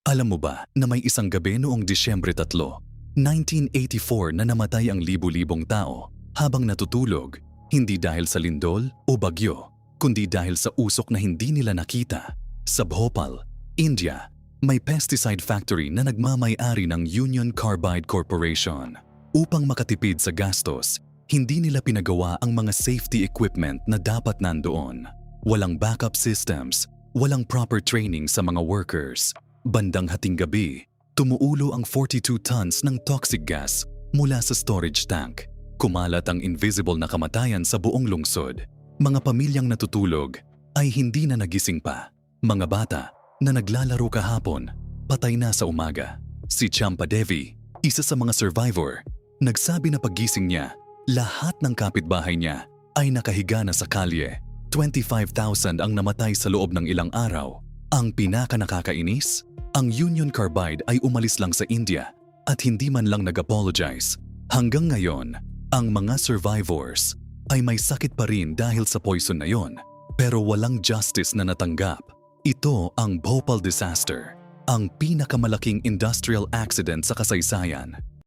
Alam mo ba na may isang gabi noong Disyembre 3, 1984 na namatay ang libu-libong tao habang natutulog, hindi dahil sa lindol o bagyo, kundi dahil sa usok na hindi nila nakita. Sa Bhopal, India, may pesticide factory na nagmamay-ari ng Union Carbide Corporation. Upang makatipid sa gastos, hindi nila pinagawa ang mga safety equipment na dapat nandoon. Walang backup systems, walang proper training sa mga workers. Bandang hating gabi, tumuulo ang 42 tons ng toxic gas mula sa storage tank. Kumalat ang invisible na kamatayan sa buong lungsod. Mga pamilyang natutulog ay hindi na nagising pa. Mga bata na naglalaro kahapon, patay na sa umaga. Si Champa Devi, isa sa mga survivor, nagsabi na paggising niya, lahat ng kapitbahay niya ay nakahiga na sa kalye. 25,000 ang namatay sa loob ng ilang araw. Ang pinaka-nakakainis, ang Union Carbide ay umalis lang sa India at hindi man lang nag-apologize. Hanggang ngayon, ang mga survivors ay may sakit pa rin dahil sa poison na yon, pero walang justice na natanggap. Ito ang Bhopal disaster, ang pinakamalaking industrial accident sa kasaysayan.